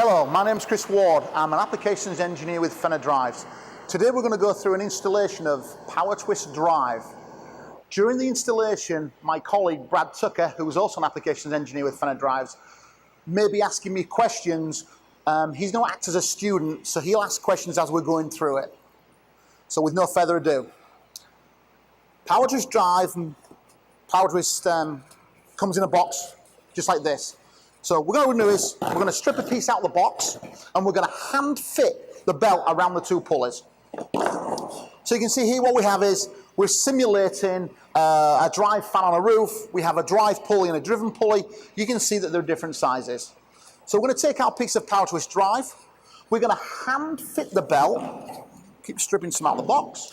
Hello, my name's Chris Ward. I'm an applications engineer with Fenner Drives. Today we're going to go through an installation of PowerTwist drive. During the installation, my colleague Brad Tucker, who is also an applications engineer with Fenner Drives, may be asking me questions. He's going to act as a student, so he'll ask questions as we're going through it. So with no further ado, PowerTwist drive, PowerTwist comes in a box just like this. So what we're going to do is we're going to strip a piece out of the box and we're going to hand fit the belt around the two pulleys. So you can see here what we have is we're simulating a drive fan on a roof. We have a drive pulley and a driven pulley. You can see that they're different sizes. So we're going to take our piece of PowerTwist drive. We're going to hand fit the belt. Keep stripping some out of the box.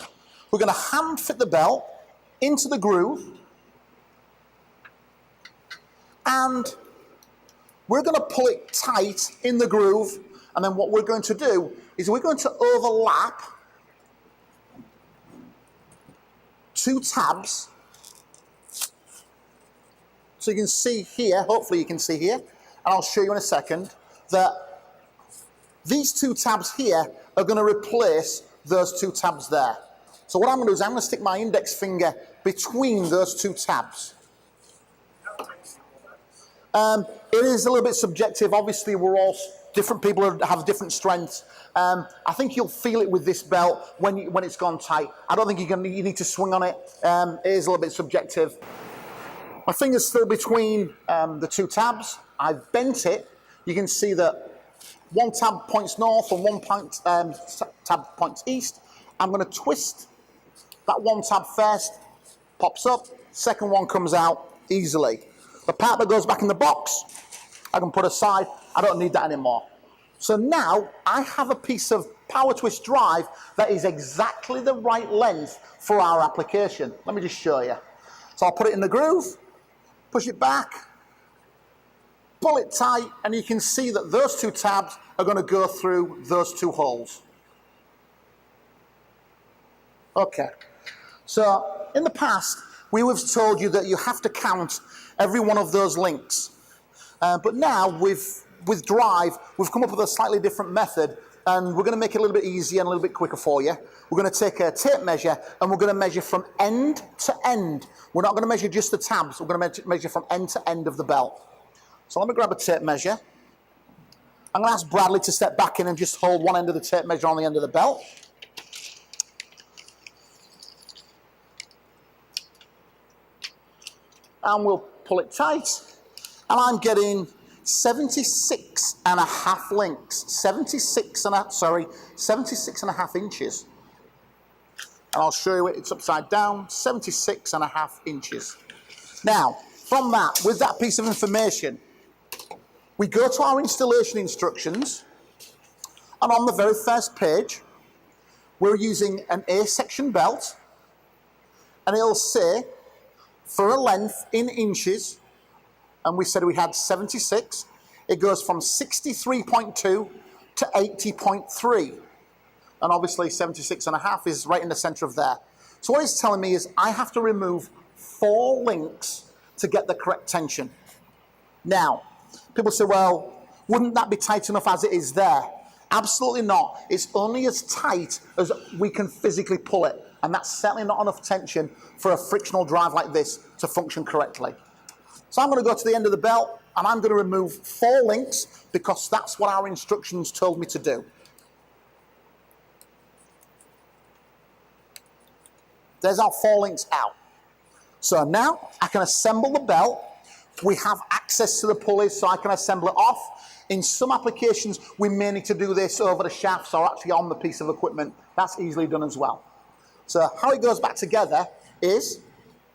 We're going to hand fit the belt into the groove. And we're going to pull it tight in the groove, and then what we're going to do is we're going to overlap two tabs. So you can see here, hopefully you can see here, and I'll show you in a second, that these two tabs here are going to replace those two tabs there. So what I'm going to do is I'm going to stick my index finger between those two tabs. It is a little bit subjective. Obviously, we're all different people have different strengths. I think you'll feel it with this belt when it's gone tight. I don't think you need to swing on it. It is a little bit subjective. My finger's still between the two tabs. I've bent it. You can see that one tab points north and one tab points east. I'm going to twist that one tab first, pops up, second one comes out easily. The part that goes back in the box, I can put aside. I don't need that anymore. So now I have a piece of PowerTwist drive that is exactly the right length for our application. Let me just show you. So I'll put it in the groove, push it back, pull it tight, and you can see that those two tabs are going to go through those two holes. Okay. So in the past, we have told you that you have to count every one of those links. But now, with Drive, we've come up with a slightly different method, and we're going to make it a little bit easier and a little bit quicker for you. We're going to take a tape measure, and we're going to measure from end to end. We're not going to measure just the tabs. We're going to measure from end to end of the belt. So let me grab a tape measure. I'm going to ask Bradley to step back in and just hold one end of the tape measure on the end of the belt. And we'll pull it tight, and I'm getting 76 and a half links, 76 and a half inches. And I'll show you it, it's upside down, 76 and a half inches. Now, from that, with that piece of information, we go to our installation instructions, and on the very first page, we're using an A-section belt, and it'll say, for a length in inches, and we said we had 76, it goes from 63.2 to 80.3. And obviously 76 and a half is right in the center of there. So what it's telling me is I have to remove 4 links to get the correct tension. Now, people say, well, wouldn't that be tight enough as it is there? Absolutely not. It's only as tight as we can physically pull it. And that's certainly not enough tension for a frictional drive like this to function correctly. So I'm going to go to the end of the belt, and I'm going to remove 4 links because that's what our instructions told me to do. There's our 4 links out. So now I can assemble the belt. We have access to the pulleys, so I can assemble it off. In some applications, we may need to do this over the shafts or actually on the piece of equipment. That's easily done as well. So how it goes back together is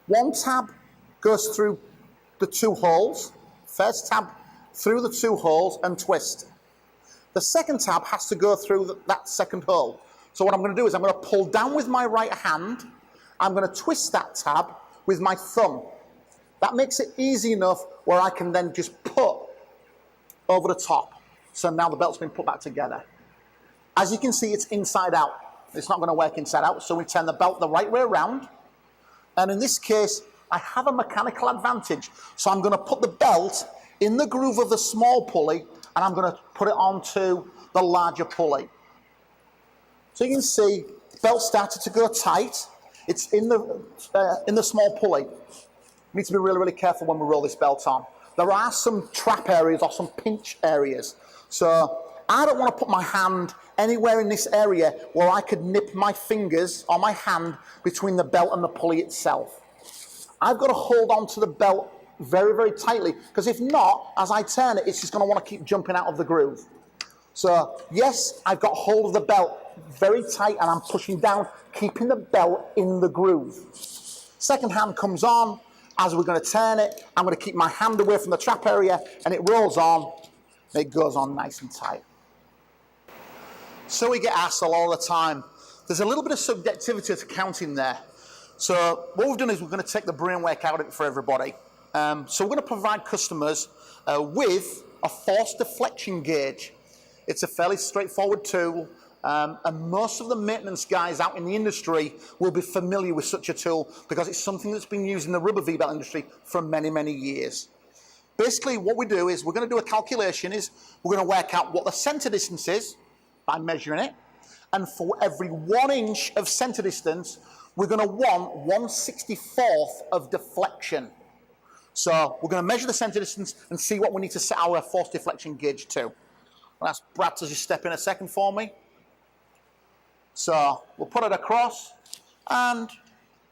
one tab goes through the 2 holes, first tab through the 2 holes and twist. The second tab has to go through that second hole. So what I'm going to do is I'm going to pull down with my right hand, I'm going to twist that tab with my thumb. That makes it easy enough where I can then just put over the top. So now the belt's been put back together. As you can see, it's inside out. It's not going to work inside out, so we turn the belt the right way around. And in this case, I have a mechanical advantage. So I'm going to put the belt in the groove of the small pulley and I'm going to put it onto the larger pulley. So you can see the belt started to go tight. It's in the small pulley. We need to be really, really careful when we roll this belt on. There are some trap areas or some pinch areas. So I don't want to put my hand anywhere in this area where I could nip my fingers or my hand between the belt and the pulley itself. I've got to hold on to the belt very, very tightly, because if not, as I turn it, it's just going to want to keep jumping out of the groove. So yes, I've got hold of the belt very tight and I'm pushing down, keeping the belt in the groove. Second hand comes on. As we're going to turn it, I'm going to keep my hand away from the trap area, and it rolls on, and it goes on nice and tight. So we get asked all the time. There's a little bit of subjectivity to counting there. So what we've done is we're going to take the brain work out of it for everybody. So we're going to provide customers with a force deflection gauge. It's a fairly straightforward tool. And most of the maintenance guys out in the industry will be familiar with such a tool, because it's something that's been used in the rubber V-belt industry for many, many years. Basically, what we do is we're going to do a calculation. We're going to work out what the center distance is by measuring it. And for every 1 inch of center distance, we're going to want 1/64th of deflection. So we're going to measure the center distance and see what we need to set our force deflection gauge to. I'll ask Brad to just step in a second for me. So we'll put it across, and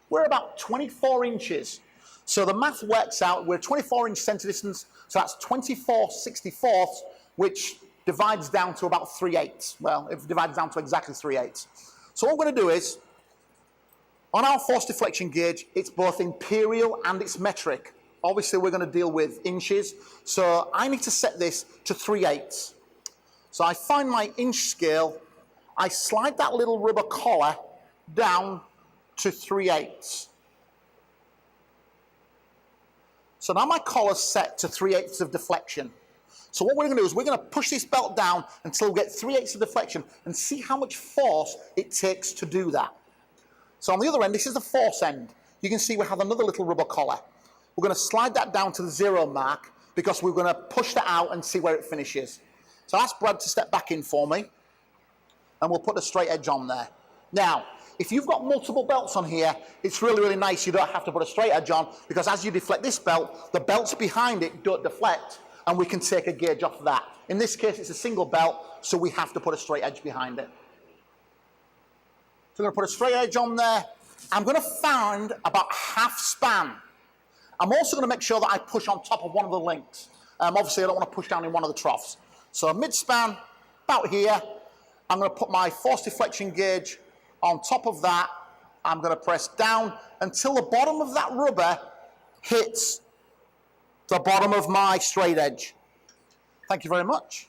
we're about 24 inches. So the math works out, we're 24-inch center distance, so that's 24/64, which divides down to about 3/8. Well, it divides down to exactly 3/8. So what we're going to do is, on our force deflection gauge, it's both imperial and it's metric. Obviously, we're going to deal with inches, so I need to set this to 3/8. So I find my inch scale, I slide that little rubber collar down to 3/8. So now my collar's set to 3/8 of deflection. So what we're going to do is we're going to push this belt down until we get 3/8 of deflection and see how much force it takes to do that. So on the other end, this is the force end. You can see we have another little rubber collar. We're going to slide that down to the 0 mark, because we're going to push that out and see where it finishes. So ask Brad to step back in for me, and we'll put a straight edge on there. Now, if you've got multiple belts on here, it's really, really nice. You don't have to put a straight edge on, because as you deflect this belt, the belts behind it don't deflect, and we can take a gauge off that. In this case, it's a single belt, so we have to put a straight edge behind it. So I'm going to put a straight edge on there. I'm going to find about half span. I'm also going to make sure that I push on top of one of the links. Obviously, I don't want to push down in one of the troughs. So mid-span, about here. I'm going to put my force deflection gauge on top of that. I'm going to press down until the bottom of that rubber hits the bottom of my straight edge. Thank you very much.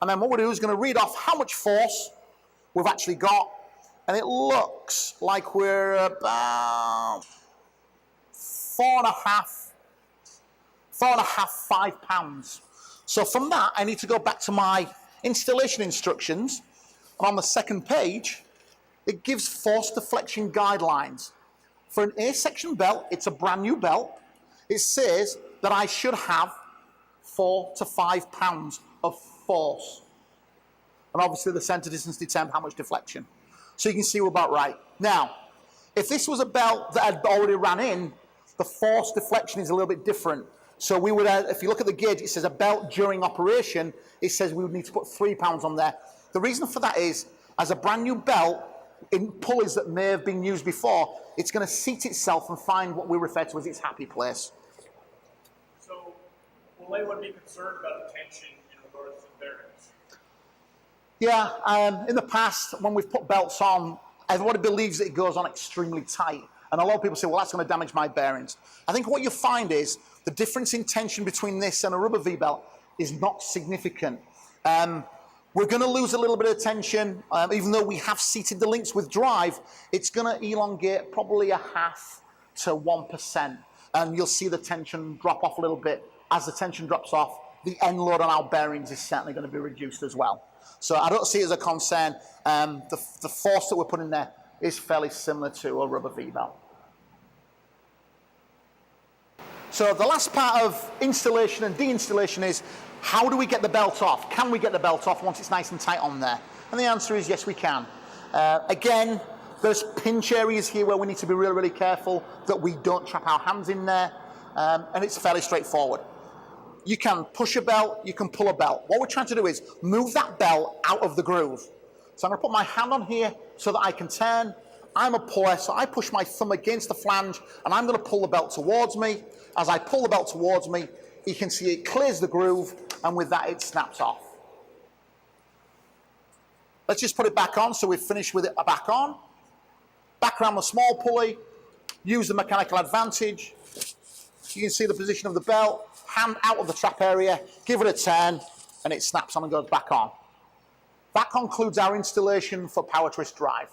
And then what we'll do is going to read off how much force we've actually got. And it looks like we're about 5 pounds. So from that, I need to go back to my installation instructions. And on the second page, it gives force deflection guidelines. For an A-section belt, it's a brand new belt. It says that I should have 4 to 5 pounds of force. And obviously the center distance determines how much deflection. So you can see we're about right. Now, if this was a belt that had already ran in, the force deflection is a little bit different. So we would, if you look at the gauge, it says a belt during operation. It says we would need to put 3 pounds on there. The reason for that is, as a brand new belt, in pulleys that may have been used before, it's going to seat itself and find what we refer to as its happy place. So will anyone be concerned about the tension in regards to bearings? Yeah, in the past, when we've put belts on, everybody believes that it goes on extremely tight. And a lot of people say, well, that's going to damage my bearings. I think what you find is the difference in tension between this and a rubber V-belt is not significant. We're going to lose a little bit of tension, even though we have seated the links with drive. It's going to elongate probably 0.5 to 1%. And you'll see the tension drop off a little bit. As the tension drops off, the end load on our bearings is certainly going to be reduced as well. So I don't see it as a concern. The force that we're putting there is fairly similar to a rubber V-belt. So the last part of installation and deinstallation is, how do we get the belt off? Can we get the belt off once it's nice and tight on there? And the answer is yes, we can. Again, there's pinch areas here where we need to be really, really careful that we don't trap our hands in there, and it's fairly straightforward. You can push a belt, you can pull a belt. What we're trying to do is move that belt out of the groove. So I'm going to put my hand on here so that I can turn. I'm a puller, so I push my thumb against the flange, and I'm going to pull the belt towards me. As I pull the belt towards me, you can see it clears the groove, and with that it snaps off. Let's just put it back on, so we've finished with it back on. Back around the small pulley, use the mechanical advantage. You can see the position of the belt, hand out of the trap area, give it a turn, and it snaps on and goes back on. That concludes our installation for PowerTwist drive.